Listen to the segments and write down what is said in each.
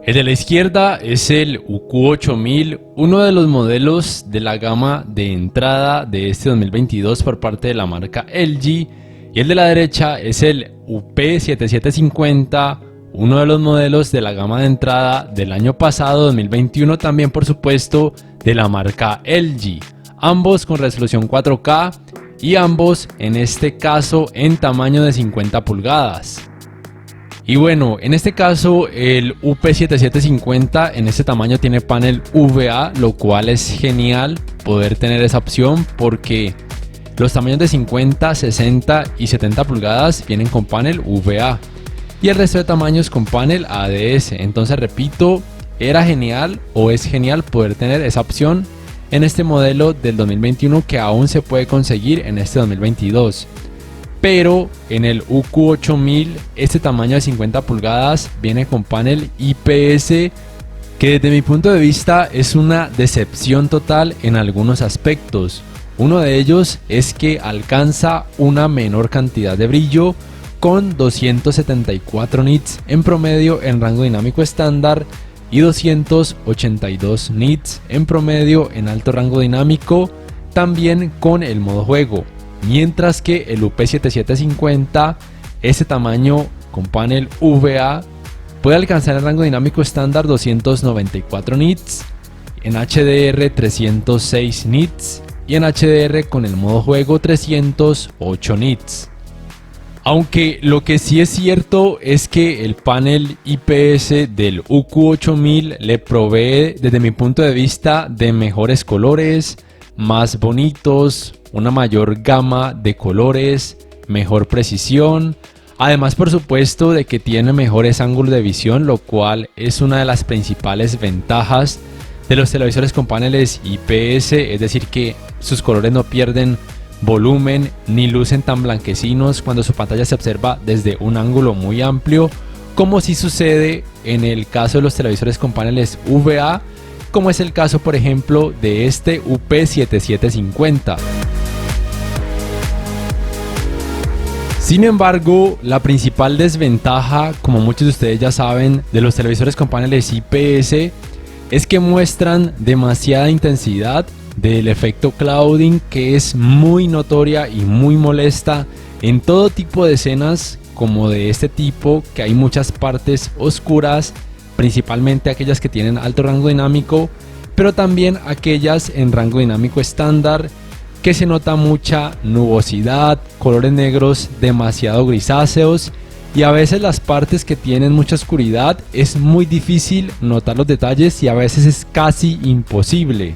El de la izquierda es el UQ8000, uno de los modelos de la gama de entrada de este 2022 por parte de la marca LG, y el de la derecha es el UP7750, uno de los modelos de la gama de entrada del año pasado 2021, también por supuesto de la marca LG, ambos con resolución 4K y ambos en este caso en tamaño de 50 pulgadas. Y bueno, en este caso el UP7750 en este tamaño tiene panel VA, lo cual es genial poder tener esa opción porque los tamaños de 50, 60 y 70 pulgadas vienen con panel VA y el resto de tamaños con panel ADS. Entonces repito, era genial o es genial poder tener esa opción en este modelo del 2021 que aún se puede conseguir en este 2022. Pero en el UQ8000 este tamaño de 50 pulgadas viene con panel IPS, que desde mi punto de vista es una decepción total en algunos aspectos. Uno de ellos es que alcanza una menor cantidad de brillo con 274 nits en promedio en rango dinámico estándar y 282 nits en promedio en alto rango dinámico, también con el modo juego. Mientras que el UP7750, este tamaño con panel VA, puede alcanzar el rango dinámico estándar 294 nits, en HDR 306 nits y en HDR con el modo juego 308 nits. Aunque lo que sí es cierto es que el panel IPS del UQ8000 le provee, desde mi punto de vista, de mejores colores, más bonitos, una mayor gama de colores, mejor precisión, además por supuesto de que tiene mejores ángulos de visión, lo cual es una de las principales ventajas de los televisores con paneles IPS, es decir que sus colores no pierden volumen ni lucen tan blanquecinos cuando su pantalla se observa desde un ángulo muy amplio, como si sucede en el caso de los televisores con paneles VA, como es el caso por ejemplo de este UP7750. Sin embargo, la principal desventaja, como muchos de ustedes ya saben, de los televisores con paneles IPS es que muestran demasiada intensidad del efecto clouding, que es muy notoria y muy molesta en todo tipo de escenas como de este tipo, que hay muchas partes oscuras, principalmente aquellas que tienen alto rango dinámico, pero también aquellas en rango dinámico estándar, que se nota mucha nubosidad, colores negros demasiado grisáceos y a veces las partes que tienen mucha oscuridad es muy difícil notar los detalles y a veces es casi imposible.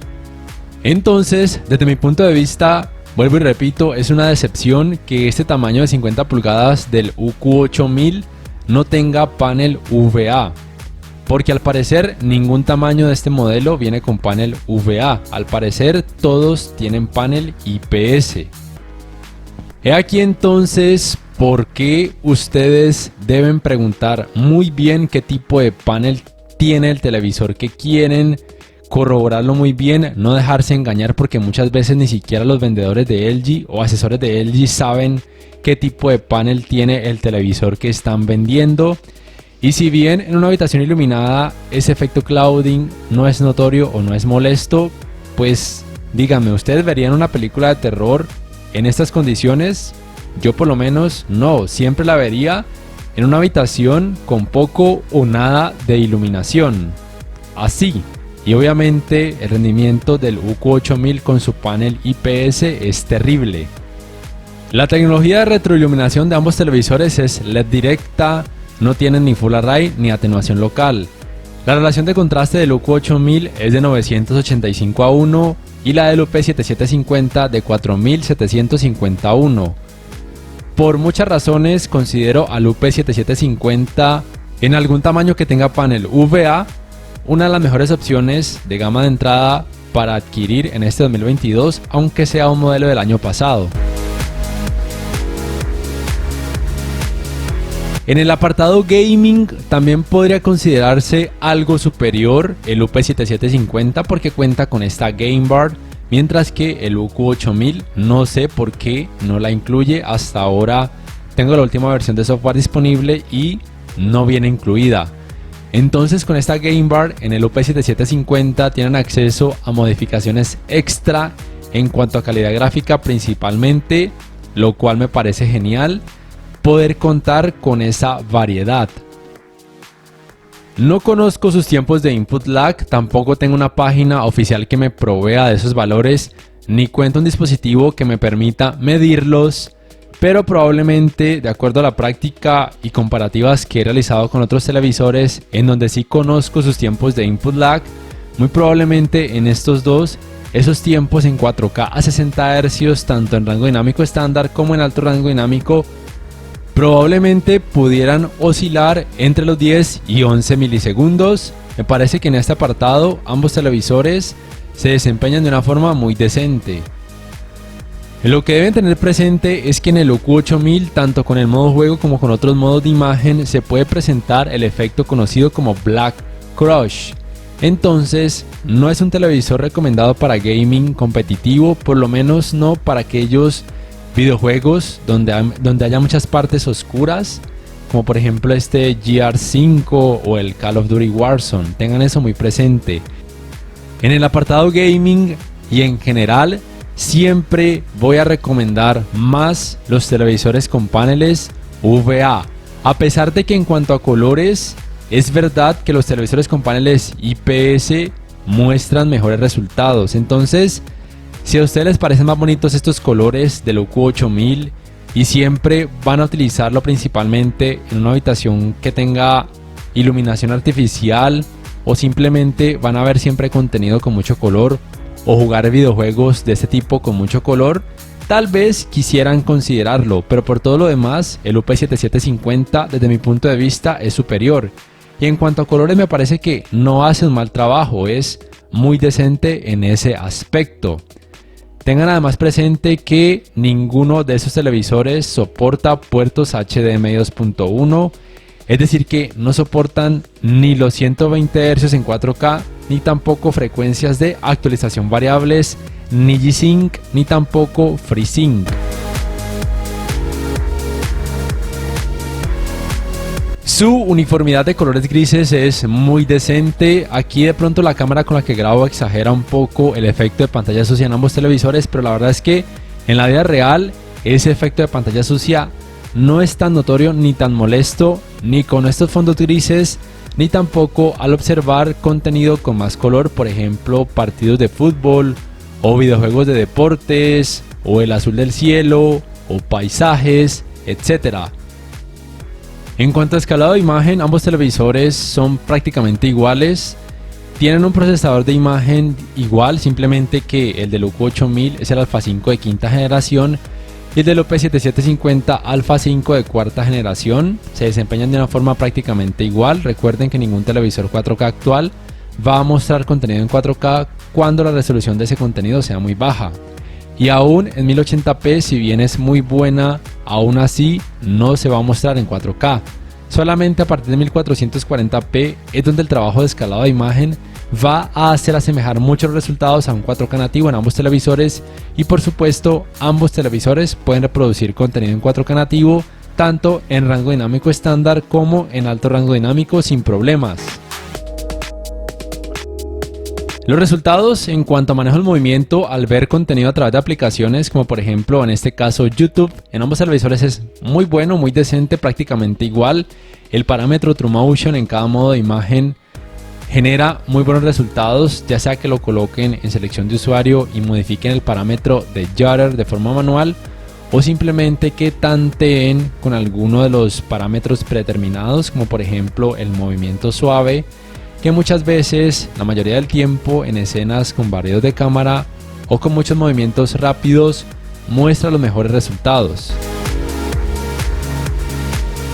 Entonces, desde mi punto de vista, vuelvo y repito, es una decepción que este tamaño de 50 pulgadas del UQ8000 no tenga panel VA. Porque al parecer ningún tamaño de este modelo viene con panel VA, al parecer todos tienen panel IPS. He aquí entonces por qué ustedes deben preguntar muy bien qué tipo de panel tiene el televisor que quieren, corroborarlo muy bien, no dejarse engañar porque muchas veces ni siquiera los vendedores de LG o asesores de LG saben qué tipo de panel tiene el televisor que están vendiendo. Y si bien en una habitación iluminada ese efecto clouding no es notorio o no es molesto, pues díganme, ¿ustedes verían una película de terror en estas condiciones? Yo por lo menos no, siempre la vería en una habitación con poco o nada de iluminación. Así, y obviamente el rendimiento del UQ8000 con su panel IPS es terrible. La tecnología de retroiluminación de ambos televisores es LED directa, no tienen ni Full Array ni atenuación local. La relación de contraste del UQ8000 es de 985:1 y la del UP7750 de 4751. Por muchas razones considero al UP7750 en algún tamaño que tenga panel VA una de las mejores opciones de gama de entrada para adquirir en este 2022, aunque sea un modelo del año pasado. En el apartado gaming también podría considerarse algo superior el UP7750 porque cuenta con esta Game Bar, mientras que el UQ8000 no sé por qué no la incluye. Hasta ahora tengo la última versión de software disponible y no viene incluida. Entonces con esta Game Bar en el UP7750 tienen acceso a modificaciones extra en cuanto a calidad gráfica principalmente, lo cual me parece genial poder contar con esa variedad. No conozco sus tiempos de input lag, tampoco tengo una página oficial que me provea de esos valores, ni cuento un dispositivo que me permita medirlos, pero probablemente, de acuerdo a la práctica y comparativas que he realizado con otros televisores en donde sí conozco sus tiempos de input lag, muy probablemente en estos dos, esos tiempos en 4K a 60 Hz, tanto en rango dinámico estándar como en alto rango dinámico, probablemente pudieran oscilar entre los 10 y 11 milisegundos. Me parece que en este apartado ambos televisores se desempeñan de una forma muy decente. Lo que deben tener presente es que en el UQ8000, tanto con el modo juego como con otros modos de imagen, se puede presentar el efecto conocido como Black Crush. Entonces, no es un televisor recomendado para gaming competitivo, por lo menos no para aquellos videojuegos donde haya muchas partes oscuras, como por ejemplo este GR5 o el Call of Duty Warzone. Tengan eso muy presente. En el apartado gaming y en general, siempre voy a recomendar más los televisores con paneles VA, a pesar de que en cuanto a colores es verdad que los televisores con paneles IPS muestran mejores resultados. Entonces, si a ustedes les parecen más bonitos estos colores del UQ8000 y siempre van a utilizarlo principalmente en una habitación que tenga iluminación artificial, o simplemente van a ver siempre contenido con mucho color, o jugar videojuegos de este tipo con mucho color, tal vez quisieran considerarlo, pero por todo lo demás el UP7750 desde mi punto de vista es superior. Y en cuanto a colores me parece que no hace un mal trabajo, es muy decente en ese aspecto. Tengan además presente que ninguno de esos televisores soporta puertos HDMI 2.1, es decir que no soportan ni los 120 Hz en 4K, ni tampoco frecuencias de actualización variables, ni G-Sync, ni tampoco FreeSync. Su uniformidad de colores grises es muy decente. Aquí de pronto la cámara con la que grabo exagera un poco el efecto de pantalla sucia en ambos televisores, pero la verdad es que en la vida real ese efecto de pantalla sucia no es tan notorio ni tan molesto, ni con estos fondos grises, ni tampoco al observar contenido con más color, por ejemplo partidos de fútbol o videojuegos de deportes, o el azul del cielo, o paisajes, etc. En cuanto a escalado de imagen, ambos televisores son prácticamente iguales. Tienen un procesador de imagen igual, simplemente que el del UQ8000 es el Alpha 5 de quinta generación y el del UP7750 Alpha 5 de cuarta generación. Se desempeñan de una forma prácticamente igual. Recuerden que ningún televisor 4K actual va a mostrar contenido en 4K cuando la resolución de ese contenido sea muy baja. Y aún en 1080p, si bien es muy buena, aún así no se va a mostrar en 4K. Solamente a partir de 1440p es donde el trabajo de escalado de imagen va a hacer asemejar muchos resultados a un 4K nativo en ambos televisores, y por supuesto ambos televisores pueden reproducir contenido en 4K nativo tanto en rango dinámico estándar como en alto rango dinámico sin problemas. Los resultados en cuanto a manejo del movimiento al ver contenido a través de aplicaciones como por ejemplo en este caso YouTube, en ambos televisores es muy bueno, muy decente, prácticamente igual. El parámetro TrueMotion en cada modo de imagen genera muy buenos resultados, ya sea que lo coloquen en selección de usuario y modifiquen el parámetro de Shutter de forma manual, o simplemente que tanteen con alguno de los parámetros predeterminados como por ejemplo el movimiento suave, que muchas veces, la mayoría del tiempo, en escenas con varios de cámara o con muchos movimientos rápidos, muestra los mejores resultados.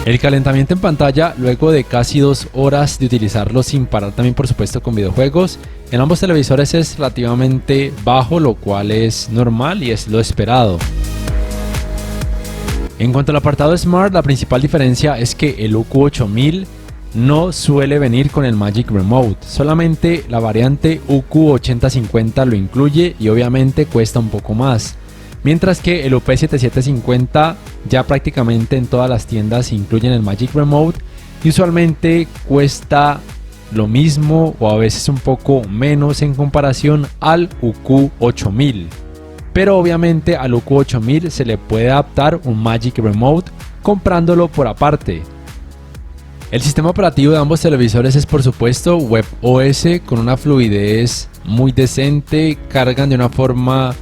El calentamiento en pantalla, luego de casi 2 horas de utilizarlo sin parar, también por supuesto con videojuegos, en ambos televisores es relativamente bajo, lo cual es normal y es lo esperado. En cuanto al apartado Smart, la principal diferencia es que el UQ8000 no suele venir con el Magic Remote, solamente la variante UQ8050 lo incluye y obviamente cuesta un poco más, mientras que el UP7750 ya prácticamente en todas las tiendas incluyen el Magic Remote, y usualmente cuesta lo mismo o a veces un poco menos en comparación al UQ8000. Pero obviamente al UQ8000 se le puede adaptar un Magic Remote comprándolo por aparte. El sistema operativo de ambos televisores es por supuesto WebOS con una fluidez muy decente, cargan de una forma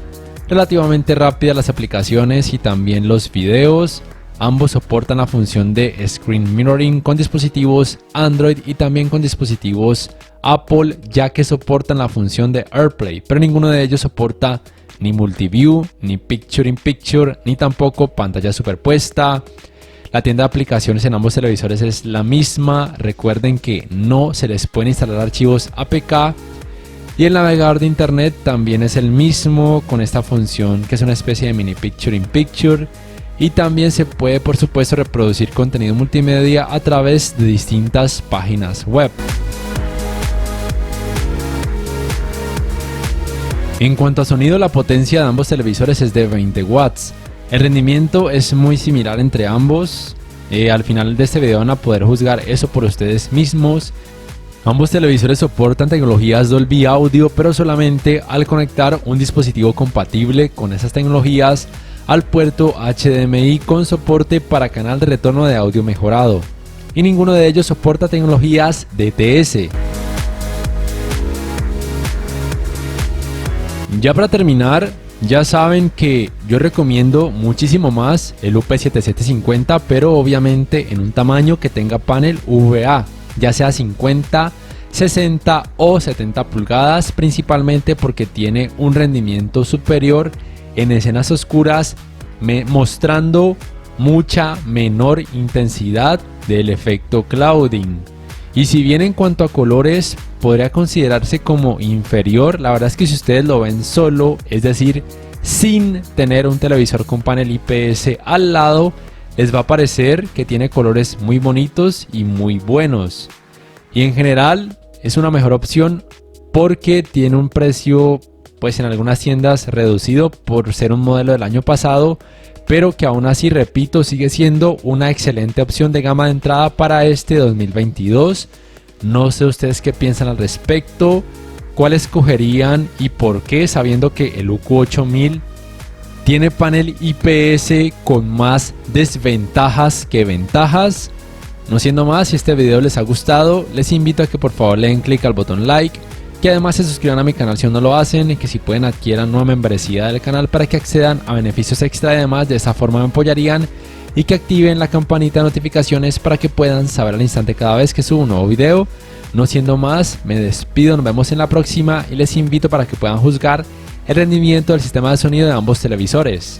relativamente rápida las aplicaciones y también los videos. Ambos soportan la función de Screen Mirroring con dispositivos Android y también con dispositivos Apple, ya que soportan la función de AirPlay, pero ninguno de ellos soporta ni Multiview, ni Picture in Picture, ni tampoco pantalla superpuesta. La tienda de aplicaciones en ambos televisores es la misma. Recuerden que no se les pueden instalar archivos APK. Y el navegador de internet también es el mismo, con esta función que es una especie de mini Picture in Picture. Y también se puede, por supuesto, reproducir contenido multimedia a través de distintas páginas web. En cuanto a sonido, la potencia de ambos televisores es de 20 watts. El rendimiento es muy similar entre ambos. Al final de este video van a poder juzgar eso por ustedes mismos. Ambos televisores soportan tecnologías Dolby Audio, pero solamente al conectar un dispositivo compatible con esas tecnologías al puerto HDMI con soporte para canal de retorno de audio mejorado. Y ninguno de ellos soporta tecnologías DTS. Ya para terminar, ya saben que yo recomiendo muchísimo más el UP7750, pero obviamente en un tamaño que tenga panel VA, ya sea 50, 60 o 70 pulgadas, principalmente porque tiene un rendimiento superior en escenas oscuras, mostrando mucha menor intensidad del efecto clouding. Y si bien en cuanto a colores podría considerarse como inferior, la verdad es que si ustedes lo ven solo, es decir, sin tener un televisor con panel IPS al lado, les va a parecer que tiene colores muy bonitos y muy buenos. Y en general es una mejor opción porque tiene un precio, pues en algunas tiendas reducido por ser un modelo del año pasado, pero que aún así, repito, sigue siendo una excelente opción de gama de entrada para este 2022. No sé ustedes qué piensan al respecto, cuál escogerían y por qué, sabiendo que el UQ8000 tiene panel IPS con más desventajas que ventajas. No siendo más, si este video les ha gustado, les invito a que por favor le den clic al botón like, que además se suscriban a mi canal si aún no lo hacen, y que si pueden adquieran una membresía del canal para que accedan a beneficios extra. Y además de esa forma me apoyarían, y que activen la campanita de notificaciones para que puedan saber al instante cada vez que subo un nuevo video. No siendo más, me despido, nos vemos en la próxima y les invito para que puedan juzgar el rendimiento del sistema de sonido de ambos televisores.